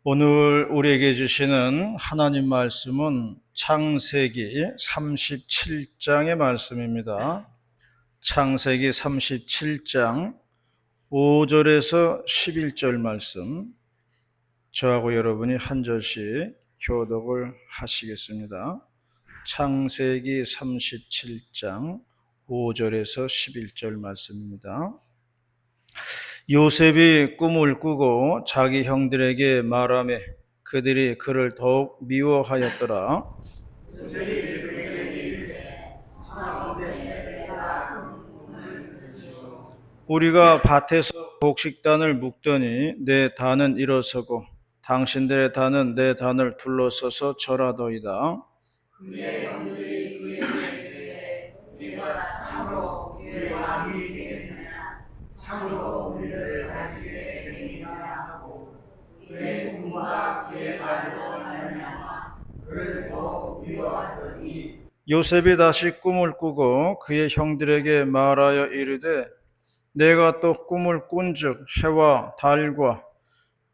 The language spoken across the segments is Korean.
오늘 우리에게 주시는 하나님 말씀은 창세기 37장의 말씀입니다. 창세기 37장 5절에서 11절 말씀, 저하고 여러분이 한 절씩 교독을 하시겠습니다. 창세기 37장 5절에서 11절 말씀입니다. 요셉이 꿈을 꾸고 자기 형들에게 말하며 그들이 그를 더욱 미워하였더라. 우리가 밭에서 곡식단을 묶더니 내 단은 일어서고 당신들의 단은 내 단을 둘러서서 절하더이다. 그의 형들이 그에게 이르되 우리가 참으로 그의 왕이 되겠느냐, 참으로 우리를 가지게 되겠느냐 하고 그의 꿈과 그의 말로 말미암아 그를 더욱 미워하더니, 요셉이 다시 꿈을 꾸고 그의 형들에게 말하여 이르되 내가 또 꿈을 꾼즉 해와 달과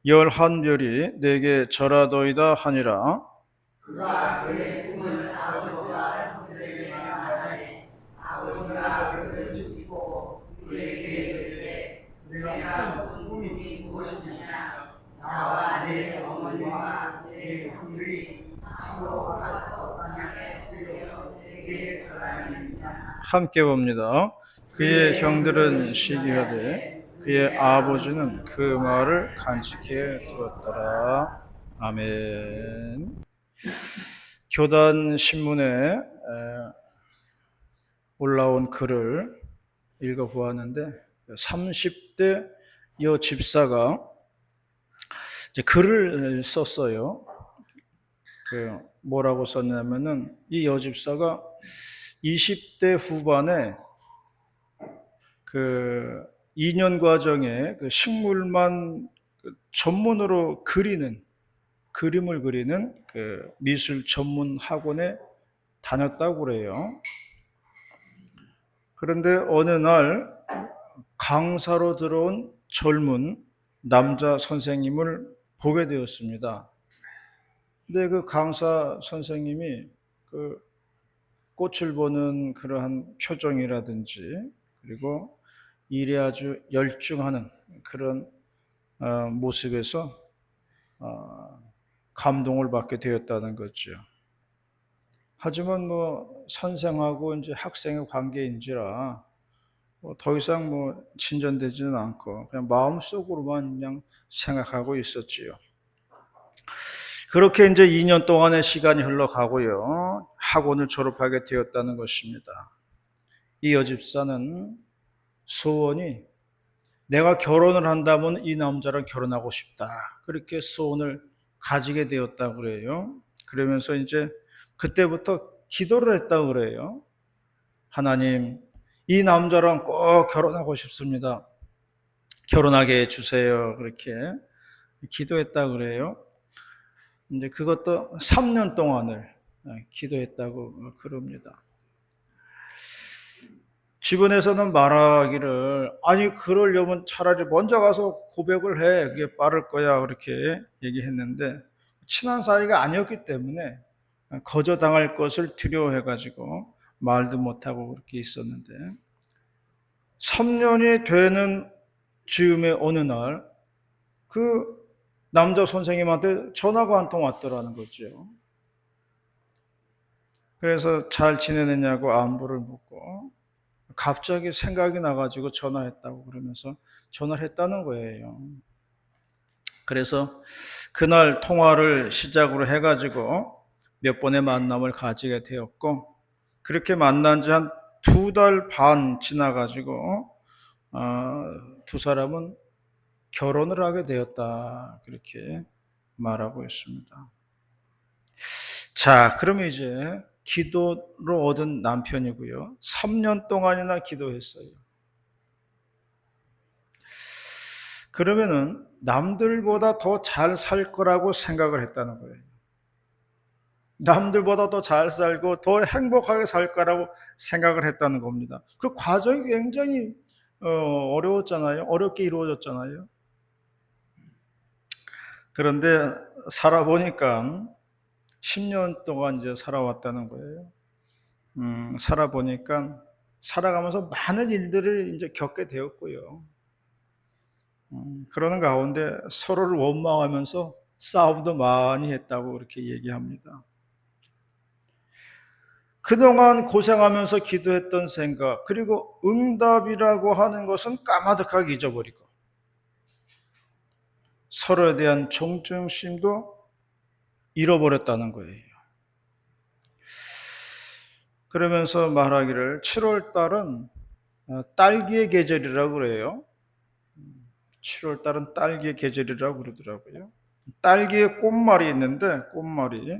열한 별이 내게 절하도이다 하니라. 그가 그의 꿈을 아버지와 형들에게 말하니 아버지가 그를 죽이고 그에게 이르되 내가 꾼 꿈이 무엇이냐, 나와 내 어머니와 내 형들이 참으로 가서 땅에 들여 내게 절하느니라. 함께 봅니다. 그의 형들은 시기하되 그의 아버지는 그 말을 간직해 두었더라. 아멘. 교단 신문에 올라온 글을 읽어보았는데 30대 여 집사가 이제 글을 썼어요. 뭐라고 썼냐면은 이 여집사가 20대 후반에 2년 과정에 식물만 전문으로 그림을 그리는 미술 전문 학원에 다녔다고 그래요. 그런데 어느 날 강사로 들어온 젊은 남자 선생님을 보게 되었습니다. 근데 그 강사 선생님이 꽃을 보는 그러한 표정이라든지 그리고 일에 아주 열중하는 그런 모습에서 감동을 받게 되었다는 거죠. 하지만 선생하고 이제 학생의 관계인지라 더 이상 진전되지는 않고 그냥 마음속으로만 그냥 생각하고 있었지요. 그렇게 이제 2년 동안의 시간이 흘러가고요. 학원을 졸업하게 되었다는 것입니다. 이 여집사는 소원이 내가 결혼을 한다면 이 남자랑 결혼하고 싶다. 그렇게 소원을 가지게 되었다고 그래요. 그러면서 이제 그때부터 기도를 했다고 그래요. 하나님, 이 남자랑 꼭 결혼하고 싶습니다. 결혼하게 해주세요. 그렇게 기도했다고 그래요. 이제 그것도 3년 동안을 기도했다고 그럽니다. 주변에서는 말하기를 아니 그러려면 차라리 먼저 가서 고백을 해. 그게 빠를 거야. 그렇게 얘기했는데 친한 사이가 아니었기 때문에 거절당할 것을 두려워해가지고 말도 못하고 그렇게 있었는데 3년이 되는 즈음에 어느 날 그 남자 선생님한테 전화가 한 통 왔더라는 거죠. 그래서 잘 지내느냐고 안부를 묻고 갑자기 생각이 나가지고 전화했다고 그러면서 전화를 했다는 거예요. 그래서 그날 통화를 시작으로 해가지고 몇 번의 만남을 가지게 되었고 그렇게 만난 지 한 2달 반 지나가지고 두 사람은 결혼을 하게 되었다. 그렇게 말하고 있습니다. 자, 그러면 이제 기도로 얻은 남편이고요. 3년 동안이나 기도했어요. 그러면은 남들보다 더 잘 살 거라고 생각을 했다는 거예요. 남들보다 더 잘 살고 더 행복하게 살 거라고 생각을 했다는 겁니다. 그 과정이 굉장히 어려웠잖아요. 어렵게 이루어졌잖아요. 그런데 살아보니까 10년 동안 이제 살아왔다는 거예요. 살아보니까 살아가면서 많은 일들을 이제 겪게 되었고요. 그러는 가운데 서로를 원망하면서 싸움도 많이 했다고 그렇게 얘기합니다. 그동안 고생하면서 기도했던 생각, 그리고 응답이라고 하는 것은 까마득하게 잊어버리고, 서로에 대한 존중심도 잃어버렸다는 거예요. 그러면서 말하기를 7월 달은 딸기의 계절이라고 그래요. 7월 달은 딸기의 계절이라고 그러더라고요. 딸기의 꽃말이 있는데 꽃말이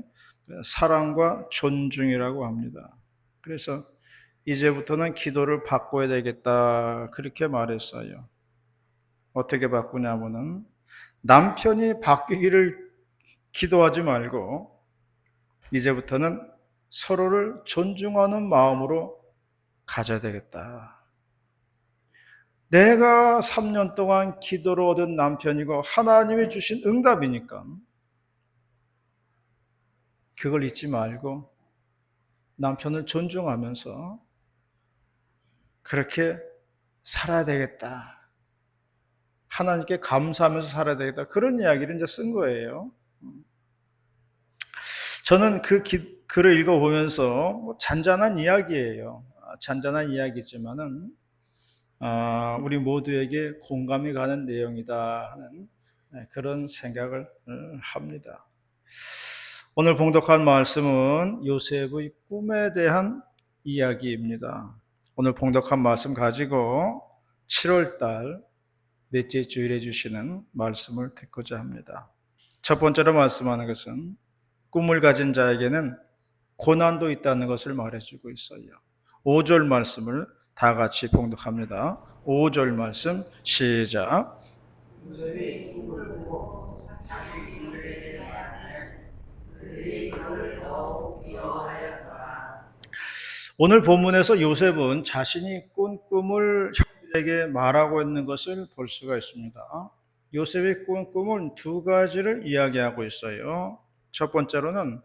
사랑과 존중이라고 합니다. 그래서 이제부터는 기도를 바꿔야 되겠다 그렇게 말했어요. 어떻게 바꾸냐면은 남편이 바뀌기를 기도하지 말고 이제부터는 서로를 존중하는 마음으로 가져야 되겠다. 내가 3년 동안 기도로 얻은 남편이고 하나님이 주신 응답이니까 그걸 잊지 말고 남편을 존중하면서 그렇게 살아야 되겠다. 하나님께 감사하면서 살아야 되겠다. 그런 이야기를 이제 쓴 거예요. 저는 그 글을 읽어보면서 뭐 잔잔한 이야기예요. 잔잔한 이야기지만은 우리 모두에게 공감이 가는 내용이다 하는 그런 생각을 합니다. 오늘 봉독한 말씀은 요셉의 꿈에 대한 이야기입니다. 오늘 봉독한 말씀 가지고 7월달 넷째 주일에 주시는 말씀을 듣고자 합니다. 첫 번째로 말씀하는 것은 꿈을 가진 자에게는 고난도 있다는 것을 말해주고 있어요. 5절 말씀을 다 같이 봉독합니다. 5절 말씀 시작. 요셉이 꿈을 보고 자기 이들에게 말하되 그들이 그를 더욱 미워하였더라. 오늘 본문에서 요셉은 자신이 꾼 꿈을 형들에게 말하고 있는 것을 볼 수가 있습니다. 요셉이 꾼 꿈은 두 가지를 이야기하고 있어요. 첫 번째로는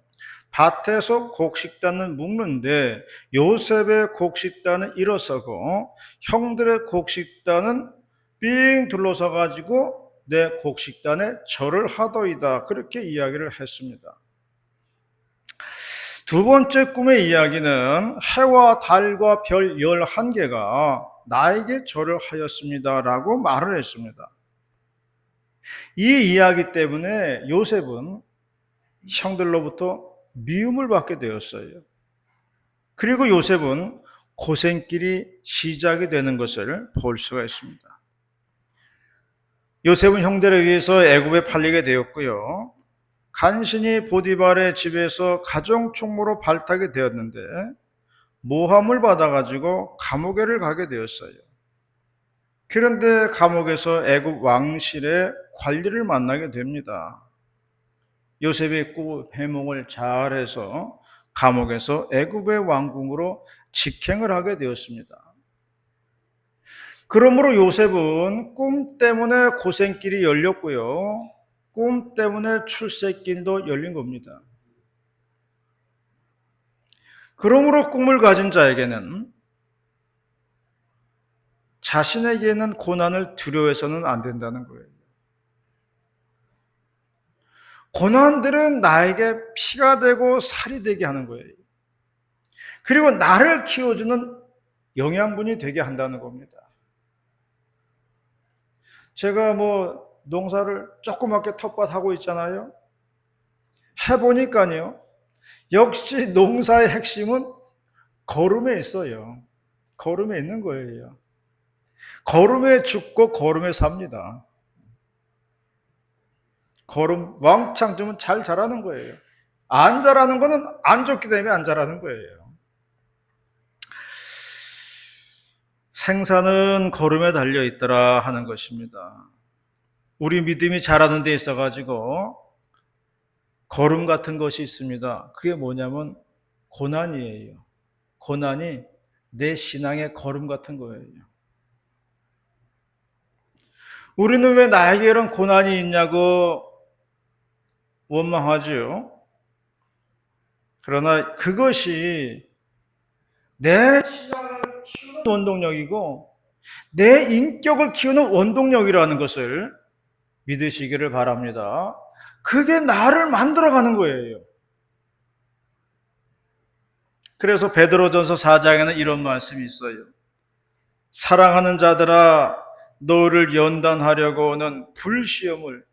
밭에서 곡식단을 묶는데 요셉의 곡식단은 일어서고 형들의 곡식단은 삥 둘러서 가지고 내 곡식단에 절을 하더이다. 그렇게 이야기를 했습니다. 두 번째 꿈의 이야기는 해와 달과 별 11개가 나에게 절을 하였습니다라고 말을 했습니다. 이 이야기 때문에 요셉은 형들로부터 미움을 받게 되었어요. 그리고 요셉은 고생길이 시작이 되는 것을 볼 수가 있습니다. 요셉은 형들에 의해서 애굽에 팔리게 되었고요. 간신히 보디발의 집에서 가정 총무로 발탁이 되었는데 모함을 받아가지고 감옥에를 가게 되었어요. 그런데 감옥에서 애굽 왕실의 관리를 만나게 됩니다. 요셉이 해몽을 잘해서 감옥에서 애굽의 왕궁으로 직행을 하게 되었습니다. 그러므로 요셉은 꿈 때문에 고생길이 열렸고요. 꿈 때문에 출세길도 열린 겁니다. 그러므로 꿈을 가진 자에게는 자신에게는 고난을 두려워해서는 안 된다는 거예요. 고난들은 나에게 피가 되고 살이 되게 하는 거예요. 그리고 나를 키워주는 영양분이 되게 한다는 겁니다. 제가 뭐 농사를 조그맣게 텃밭하고 있잖아요. 해보니까요. 역시 농사의 핵심은 거름에 있어요. 거름에 있는 거예요. 거름에 죽고 거름에 삽니다. 거름 왕창 주면 잘 자라는 거예요. 안 자라는 거는 안 좋기 때문에 안 자라는 거예요. 생사는 거름에 달려 있더라 하는 것입니다. 우리 믿음이 자라는 데 있어가지고 거름 같은 것이 있습니다. 그게 뭐냐면 고난이에요. 고난이 내 신앙의 거름 같은 거예요. 우리는 왜 나에게 이런 고난이 있냐고 원망하지요. 그러나 그것이 내 신앙을 키우는 원동력이고 내 인격을 키우는 원동력이라는 것을 믿으시기를 바랍니다. 그게 나를 만들어가는 거예요. 그래서 베드로전서 4장에는 이런 말씀이 있어요. 사랑하는 자들아, 너를 연단하려고 오는 불시험을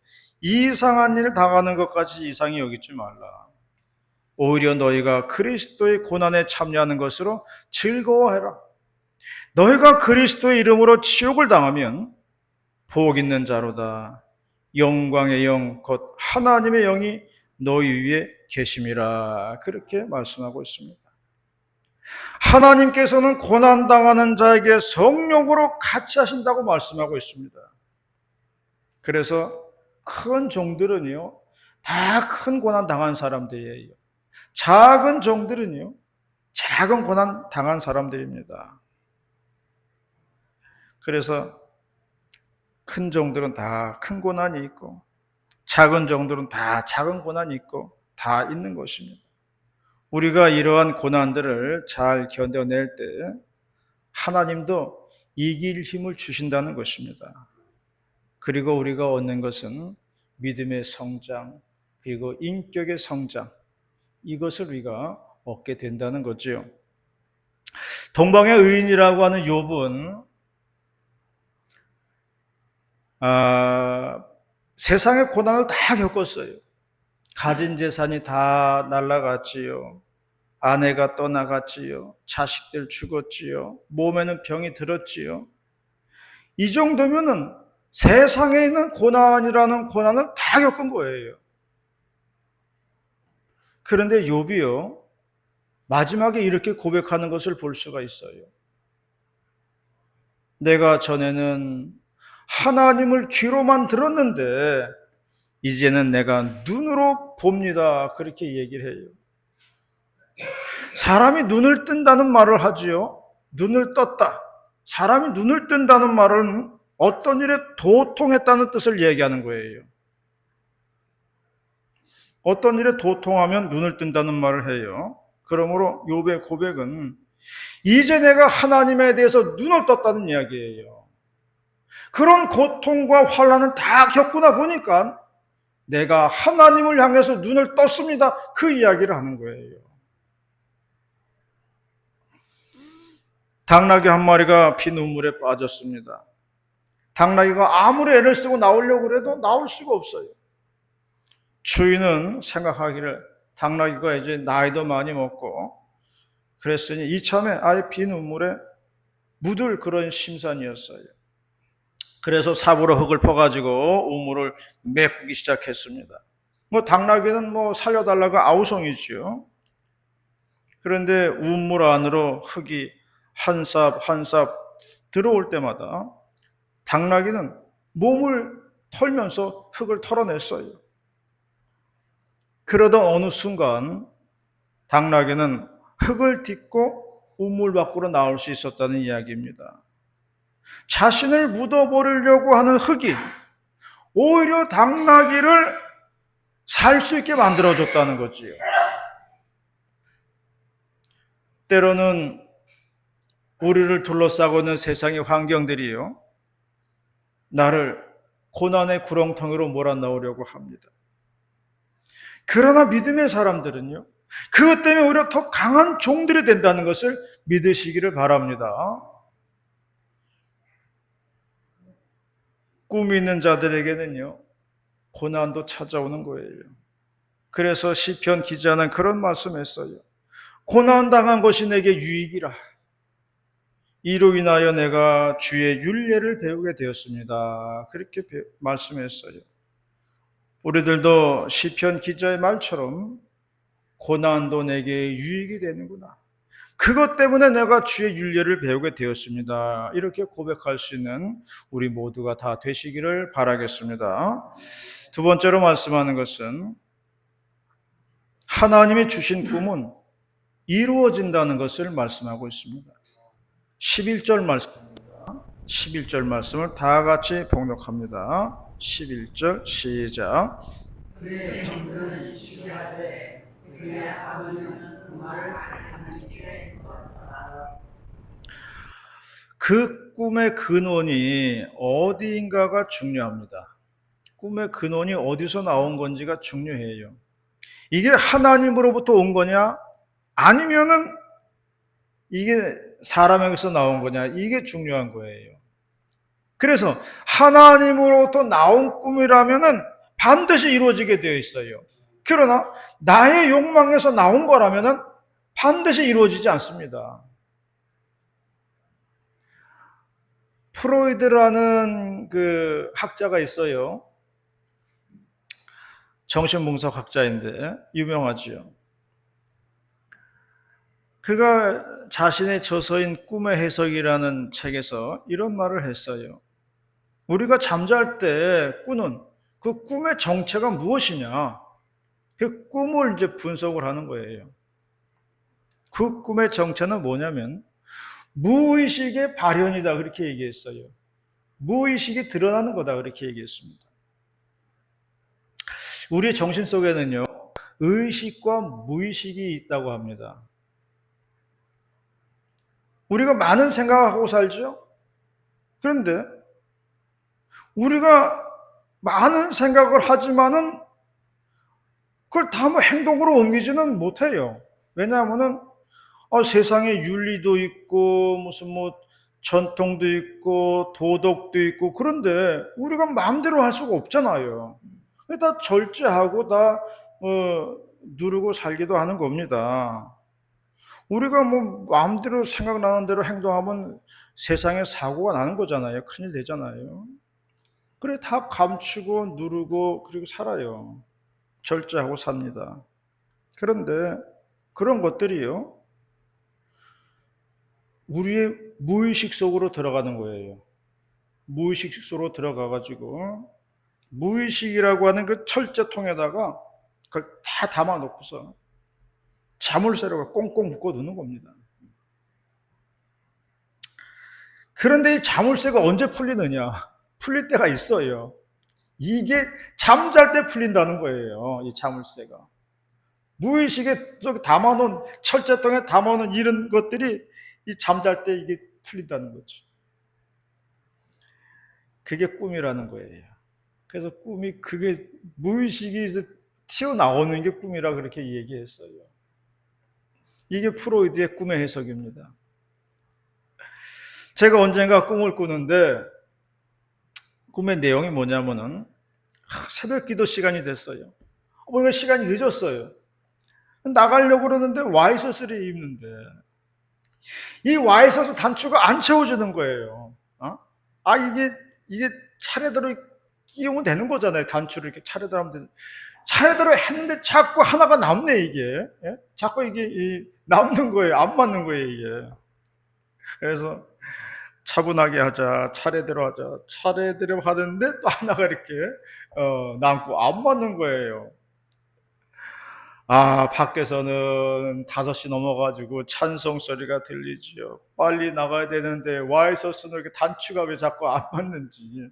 이상한 일 당하는 것까지 이상히 여기지 말라. 오히려 너희가 그리스도의 고난에 참여하는 것으로 즐거워해라. 너희가 그리스도의 이름으로 치욕을 당하면 복 있는 자로다. 영광의 영, 곧 하나님의 영이 너희 위에 계심이라. 그렇게 말씀하고 있습니다. 하나님께서는 고난당하는 자에게 성령으로 같이 하신다고 말씀하고 있습니다. 그래서 큰 종들은요, 다 큰 고난 당한 사람들이에요. 작은 종들은요, 작은 고난 당한 사람들입니다. 그래서 큰 종들은 다 큰 고난이 있고, 작은 종들은 다 작은 고난이 있고, 다 있는 것입니다. 우리가 이러한 고난들을 잘 견뎌낼 때 하나님도 이길 힘을 주신다는 것입니다. 그리고 우리가 얻는 것은 믿음의 성장, 그리고 인격의 성장, 이것을 우리가 얻게 된다는 거죠. 동방의 의인이라고 하는 욥은 세상의 고난을 다 겪었어요. 가진 재산이 다 날아갔지요. 아내가 떠나갔지요. 자식들 죽었지요. 몸에는 병이 들었지요. 이 정도면은 세상에 있는 고난이라는 고난을 다 겪은 거예요. 그런데 욥이요, 마지막에 이렇게 고백하는 것을 볼 수가 있어요. 내가 전에는 하나님을 귀로만 들었는데 이제는 내가 눈으로 봅니다. 그렇게 얘기를 해요. 사람이 눈을 뜬다는 말을 하지요. 눈을 떴다. 사람이 눈을 뜬다는 말은 어떤 일에 도통했다는 뜻을 얘기하는 거예요. 어떤 일에 도통하면 눈을 뜬다는 말을 해요. 그러므로 욥의 고백은 이제 내가 하나님에 대해서 눈을 떴다는 이야기예요. 그런 고통과 환난을 다 겪구나 보니까 내가 하나님을 향해서 눈을 떴습니다. 그 이야기를 하는 거예요. 당나귀 한 마리가 피눈물에 빠졌습니다. 당나귀가 아무리 애를 쓰고 나오려고 해도 나올 수가 없어요. 주인은 생각하기를 당나귀가 이제 나이도 많이 먹고 그랬으니 이참에 아예 피눈물에 묻을 그런 심산이었어요. 그래서 삽으로 흙을 퍼가지고 우물을 메꾸기 시작했습니다. 당나귀는 살려달라고 아우성이지요. 그런데 우물 안으로 흙이 한 삽 한 삽 들어올 때마다 당나귀는 몸을 털면서 흙을 털어냈어요. 그러던 어느 순간 당나귀는 흙을 딛고 우물 밖으로 나올 수 있었다는 이야기입니다. 자신을 묻어버리려고 하는 흙이 오히려 당나귀를 살 수 있게 만들어줬다는 거지요. 때로는 우리를 둘러싸고 있는 세상의 환경들이요, 나를 고난의 구렁텅이로 몰아넣으려고 합니다. 그러나 믿음의 사람들은요, 그것 때문에 오히려 더 강한 종들이 된다는 것을 믿으시기를 바랍니다. 꿈이 있는 자들에게는요, 고난도 찾아오는 거예요. 그래서 시편 기자는 그런 말씀했어요. 고난당한 것이 내게 유익이라. 이로 인하여 내가 주의 율례를 배우게 되었습니다. 그렇게 말씀했어요. 우리들도 시편 기자의 말처럼 고난도 내게 유익이 되는구나. 그것 때문에 내가 주의 율례를 배우게 되었습니다. 이렇게 고백할 수 있는 우리 모두가 다 되시기를 바라겠습니다. 두 번째로 말씀하는 것은 하나님이 주신 꿈은 이루어진다는 것을 말씀하고 있습니다. 11절 말씀입니다. 11절 말씀을 다 같이 봉독합니다. 11절 시작. 그의 형들은 시기하되 그의 아버지는 그 말을 안 듣게 되었다. 그 꿈의 근원이 어디인가가 중요합니다. 꿈의 근원이 어디서 나온 건지가 중요해요. 이게 하나님으로부터 온 거냐? 아니면은 이게 사람에게서 나온 거냐? 이게 중요한 거예요. 그래서 하나님으로부터 나온 꿈이라면은 반드시 이루어지게 되어 있어요. 그러나 나의 욕망에서 나온 거라면은 반드시 이루어지지 않습니다. 프로이드라는 그 학자가 있어요. 정신분석 학자인데 유명하지요. 그가 자신의 저서인 꿈의 해석이라는 책에서 이런 말을 했어요. 우리가 잠잘 때 꾸는 그 꿈의 정체가 무엇이냐? 그 꿈을 이제 분석을 하는 거예요. 그 꿈의 정체는 뭐냐면 무의식의 발현이다 그렇게 얘기했어요. 무의식이 드러나는 거다 그렇게 얘기했습니다. 우리의 정신 속에는요, 의식과 무의식이 있다고 합니다. 우리가 많은 생각하고 살죠? 그런데 우리가 많은 생각을 하지만은 그걸 다 뭐 행동으로 옮기지는 못해요. 왜냐하면은 세상에 윤리도 있고 무슨 뭐 전통도 있고 도덕도 있고 그런데 우리가 마음대로 할 수가 없잖아요. 다 절제하고 다 누르고 살기도 하는 겁니다. 우리가 뭐 마음대로 생각나는 대로 행동하면 세상에 사고가 나는 거잖아요. 큰일 되잖아요. 그래 다 감추고 누르고 그리고 살아요. 절제하고 삽니다. 그런데 그런 것들이요. 우리의 무의식 속으로 들어가는 거예요. 무의식 속으로 들어가 가지고 무의식이라고 하는 그 철제통에다가 그걸 다 담아 놓고서 자물쇠로 꽁꽁 묶어 두는 겁니다. 그런데 이 자물쇠가 언제 풀리느냐? 풀릴 때가 있어요. 이게 잠잘 때 풀린다는 거예요. 이 자물쇠가. 무의식에 담아놓은 철제통에 담아놓은 이런 것들이 이 잠잘 때 이게 풀린다는 거죠. 그게 꿈이라는 거예요. 그래서 꿈이 그게 무의식이 튀어나오는 게 꿈이라 그렇게 얘기했어요. 이게 프로이드의 꿈의 해석입니다. 제가 언젠가 꿈을 꾸는데 꿈의 내용이 뭐냐면은 새벽 기도 시간이 됐어요. 뭔가 시간이 늦었어요. 나가려고 그러는데 와이셔츠를 입는데 이 와이셔츠 단추가 안 채워지는 거예요. 이게 차례대로 끼우면 되는 거잖아요. 단추를 이렇게 차례대로 하면 되는. 차례대로 했는데 자꾸 하나가 남네 이게. 예? 자꾸 이게 남는 거예요. 안 맞는 거예요 이게. 그래서 차분하게 하자, 차례대로 하자, 차례대로 하는데 또 하나가 이렇게 남고 안 맞는 거예요. 밖에서는 5시 넘어가지고 찬송 소리가 들리지요. 빨리 나가야 되는데 와이셔츠는 이렇게 단추가 왜 자꾸 안 맞는지.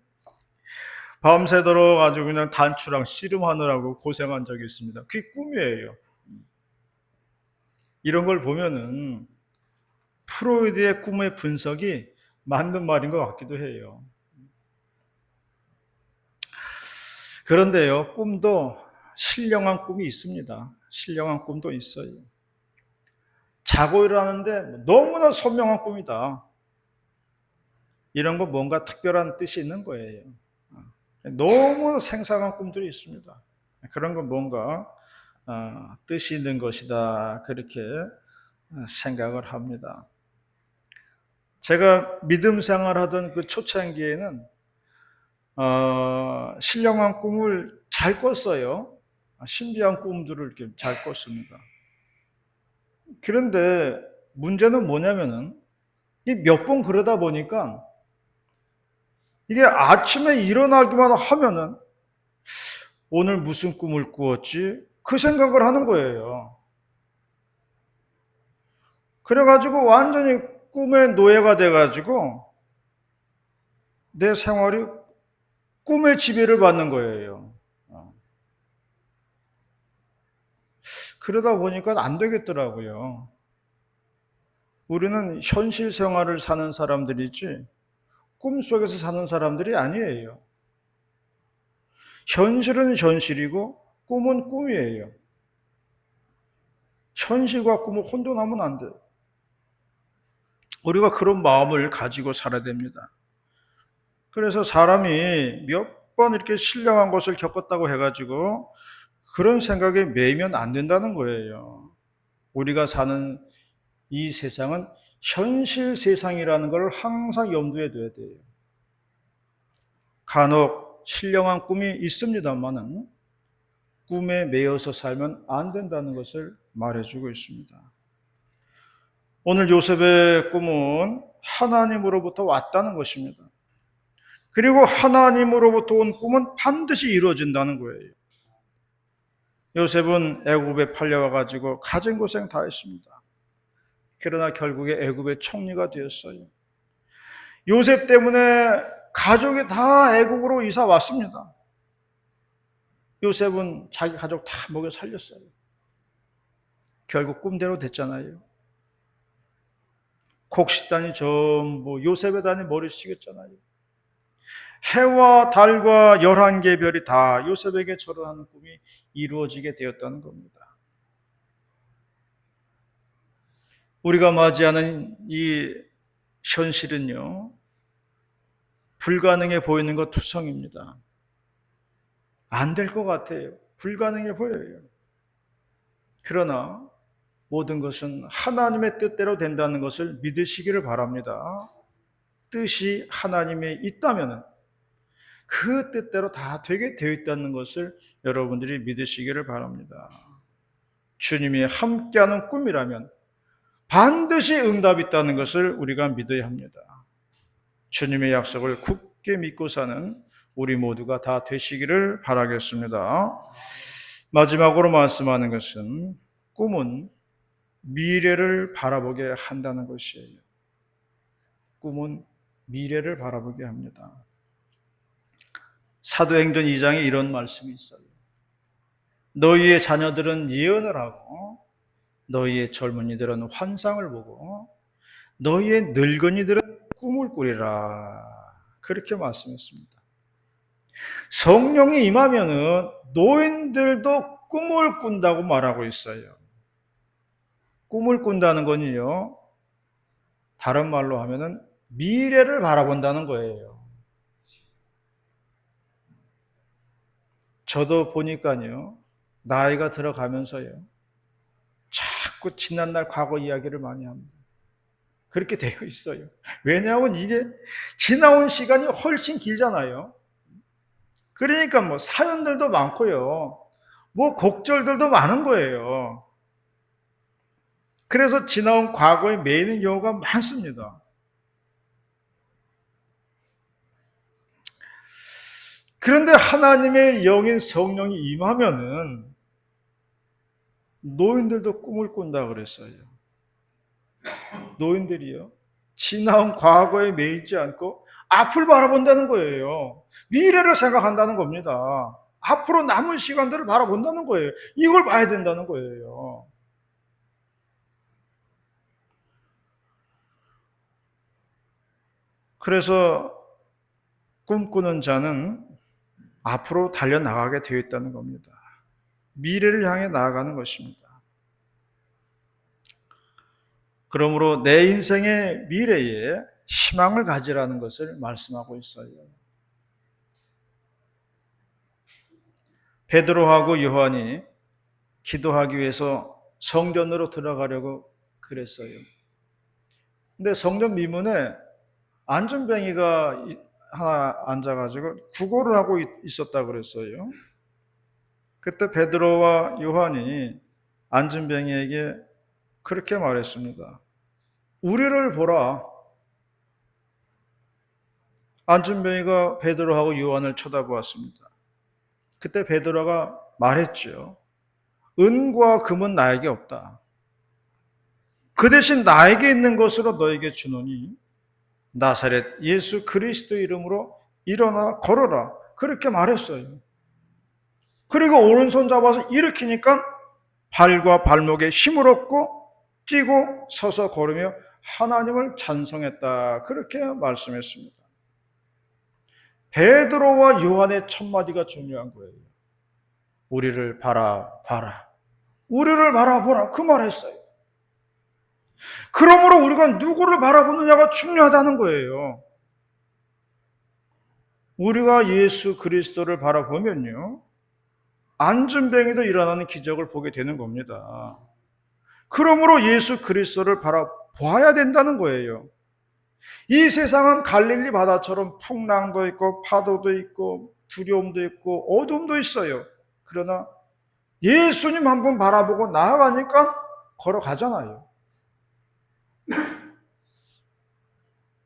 밤새도록 아주 그냥 단추랑 씨름하느라고 고생한 적이 있습니다. 그게 꿈이에요. 이런 걸 보면은 프로이드의 꿈의 분석이 맞는 말인 것 같기도 해요. 그런데요, 꿈도 신령한 꿈이 있습니다. 신령한 꿈도 있어요. 자고 일어나는데 너무나 선명한 꿈이다. 이런 거 뭔가 특별한 뜻이 있는 거예요. 너무 생생한 꿈들이 있습니다. 그런 건 뭔가 뜻이 있는 것이다. 그렇게 생각을 합니다. 제가 믿음 생활하던 그 초창기에는 신령한 꿈을 잘 꿨어요. 신비한 꿈들을 이렇게 잘 꿨습니다. 그런데 문제는 뭐냐면은 몇 번 그러다 보니까 이게 아침에 일어나기만 하면은 오늘 무슨 꿈을 꾸었지? 그 생각을 하는 거예요. 그래가지고 완전히 꿈의 노예가 돼가지고 내 생활이 꿈의 지배를 받는 거예요. 그러다 보니까 안 되겠더라고요. 우리는 현실 생활을 사는 사람들이지 꿈속에서 사는 사람들이 아니에요. 현실은 현실이고 꿈은 꿈이에요. 현실과 꿈을 혼돈하면 안 돼요. 우리가 그런 마음을 가지고 살아야 됩니다. 그래서 사람이 몇 번 이렇게 신령한 것을 겪었다고 해가지고 그런 생각에 매이면 안 된다는 거예요. 우리가 사는 이 세상은 현실 세상이라는 걸 항상 염두에 둬야 돼요. 간혹 신령한 꿈이 있습니다만은 꿈에 매여서 살면 안 된다는 것을 말해주고 있습니다. 오늘 요셉의 꿈은 하나님으로부터 왔다는 것입니다. 그리고 하나님으로부터 온 꿈은 반드시 이루어진다는 거예요. 요셉은 애굽에 팔려와 가지고 가진 고생 다 했습니다. 그러나 결국에 애굽의 총리가 되었어요. 요셉 때문에 가족이 다 애굽으로 이사 왔습니다. 요셉은 자기 가족 다 먹여 살렸어요. 결국 꿈대로 됐잖아요. 곡식단이 전부 요셉의 단이 머리 숙였잖아요. 해와 달과 11개 별이 다 요셉에게 절하는 꿈이 이루어지게 되었다는 겁니다. 우리가 맞이하는 이 현실은요, 불가능해 보이는 것 투성입니다. 안 될 것 같아요. 불가능해 보여요. 그러나 모든 것은 하나님의 뜻대로 된다는 것을 믿으시기를 바랍니다. 뜻이 하나님에 있다면 그 뜻대로 다 되게 되어 있다는 것을 여러분들이 믿으시기를 바랍니다. 주님이 함께하는 꿈이라면 반드시 응답이 있다는 것을 우리가 믿어야 합니다. 주님의 약속을 굳게 믿고 사는 우리 모두가 다 되시기를 바라겠습니다. 마지막으로 말씀하는 것은 꿈은 미래를 바라보게 한다는 것이에요. 꿈은 미래를 바라보게 합니다. 사도행전 2장에 이런 말씀이 있어요. 너희의 자녀들은 예언을 하고 너희의 젊은이들은 환상을 보고 너희의 늙은이들은 꿈을 꾸리라. 그렇게 말씀했습니다. 성령이 임하면은 노인들도 꿈을 꾼다고 말하고 있어요. 꿈을 꾼다는 건요, 다른 말로 하면은 미래를 바라본다는 거예요. 저도 보니까요, 나이가 들어가면서요, 자꾸 지난날 과거 이야기를 많이 합니다. 그렇게 되어 있어요. 왜냐하면 이게 지나온 시간이 훨씬 길잖아요. 그러니까 뭐 사연들도 많고요. 뭐 곡절들도 많은 거예요. 그래서 지나온 과거에 매이는 경우가 많습니다. 그런데 하나님의 영인 성령이 임하면은 노인들도 꿈을 꾼다 그랬어요. 노인들이요. 지나온 과거에 매이지 않고 앞을 바라본다는 거예요. 미래를 생각한다는 겁니다. 앞으로 남은 시간들을 바라본다는 거예요. 이걸 봐야 된다는 거예요. 그래서 꿈꾸는 자는 앞으로 달려나가게 되어 있다는 겁니다. 미래를 향해 나아가는 것입니다. 그러므로 내 인생의 미래에 희망을 가지라는 것을 말씀하고 있어요. 베드로하고 요한이 기도하기 위해서 성전으로 들어가려고 그랬어요. 근데 성전 미문에 안전뱅이가 하나 앉아가지고 구걸을 하고 있었다 그랬어요. 그때 베드로와 요한이 안전뱅이에게 그렇게 말했습니다. 우리를 보라. 안전뱅이가 베드로하고 요한을 쳐다보았습니다. 그때 베드로가 말했죠. 은과 금은 나에게 없다. 그 대신 나에게 있는 것으로 너에게 주노니 나사렛 예수 그리스도 이름으로 일어나 걸어라. 그렇게 말했어요. 그리고 오른손 잡아서 일으키니까 발과 발목에 힘을 얻고 뛰고 서서 걸으며 하나님을 찬송했다. 그렇게 말씀했습니다. 베드로와 요한의 첫 마디가 중요한 거예요. 우리를 바라봐라. 우리를 바라보라. 그 말했어요. 그러므로 우리가 누구를 바라보느냐가 중요하다는 거예요. 우리가 예수 그리스도를 바라보면요, 안전뱅이도 일어나는 기적을 보게 되는 겁니다. 그러므로 예수 그리스도를 바라봐야 된다는 거예요. 이 세상은 갈릴리 바다처럼 풍랑도 있고 파도도 있고 두려움도 있고 어둠도 있어요. 그러나 예수님 한 번 바라보고 나아가니까 걸어가잖아요.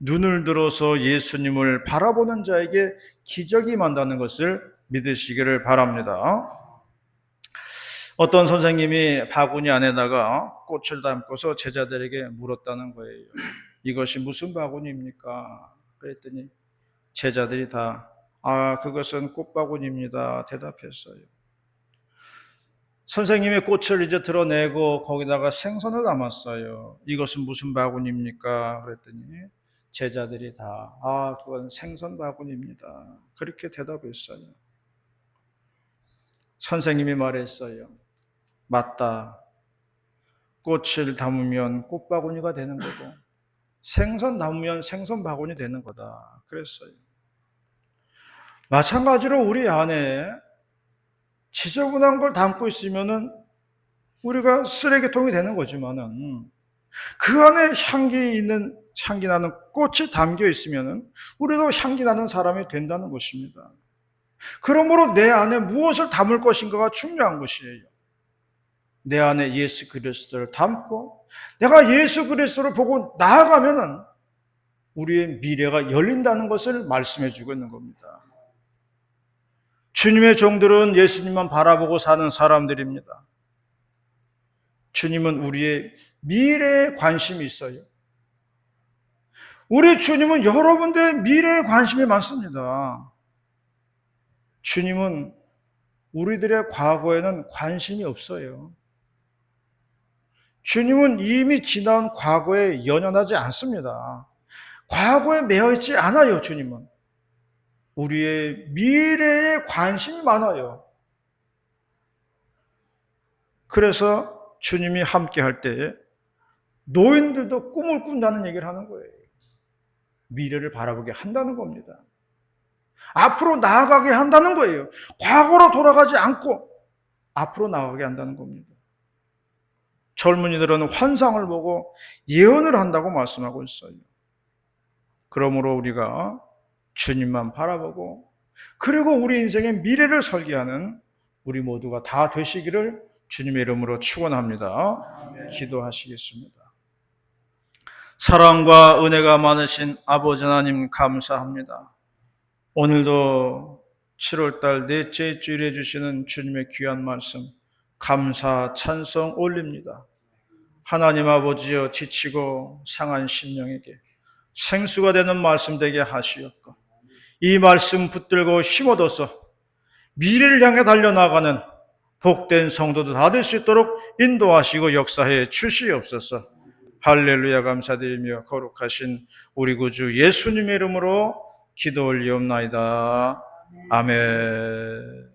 눈을 들어서 예수님을 바라보는 자에게 기적이 임한다는 것을 믿으시기를 바랍니다. 어떤 선생님이 바구니 안에다가 꽃을 담고서 제자들에게 물었다는 거예요. 이것이 무슨 바구니입니까? 그랬더니 제자들이 다 그것은 꽃바구니입니다. 대답했어요. 선생님의 꽃을 이제 드러내고 거기다가 생선을 담았어요. 이것은 무슨 바구니입니까? 그랬더니 제자들이 다 그건 생선 바구니입니다. 그렇게 대답했어요. 선생님이 말했어요. 맞다. 꽃을 담으면 꽃바구니가 되는 거고 생선 담으면 생선 바구니 되는 거다. 그랬어요. 마찬가지로 우리 안에 지저분한 걸 담고 있으면은 우리가 쓰레기통이 되는 거지만은 그 안에 향기 나는 꽃이 담겨 있으면은 우리도 향기 나는 사람이 된다는 것입니다. 그러므로 내 안에 무엇을 담을 것인가가 중요한 것이에요. 내 안에 예수 그리스도를 담고 내가 예수 그리스도를 보고 나아가면은 우리의 미래가 열린다는 것을 말씀해 주고 있는 겁니다. 주님의 종들은 예수님만 바라보고 사는 사람들입니다. 주님은 우리의 미래에 관심이 있어요. 우리 주님은 여러분들의 미래에 관심이 많습니다. 주님은 우리들의 과거에는 관심이 없어요. 주님은 이미 지나온 과거에 연연하지 않습니다. 과거에 매여있지 않아요, 주님은. 우리의 미래에 관심이 많아요. 그래서 주님이 함께 할 때 노인들도 꿈을 꾼다는 얘기를 하는 거예요. 미래를 바라보게 한다는 겁니다. 앞으로 나아가게 한다는 거예요. 과거로 돌아가지 않고 앞으로 나아가게 한다는 겁니다. 젊은이들은 환상을 보고 예언을 한다고 말씀하고 있어요. 그러므로 우리가 주님만 바라보고 그리고 우리 인생의 미래를 설계하는 우리 모두가 다 되시기를 주님의 이름으로 축원합니다. 기도하시겠습니다. 사랑과 은혜가 많으신 아버지 하나님 감사합니다. 오늘도 7월달 넷째 주일에 주시는 주님의 귀한 말씀 감사 찬송 올립니다. 하나님 아버지여 지치고 상한 심령에게 생수가 되는 말씀 되게 하시옵고 이 말씀 붙들고 힘어둬서 미래를 향해 달려나가는 복된 성도도 다 될 수 있도록 인도하시고 역사해 주시옵소서. 할렐루야 감사드리며 거룩하신 우리 구주 예수님의 이름으로 기도 올리옵나이다. 아멘.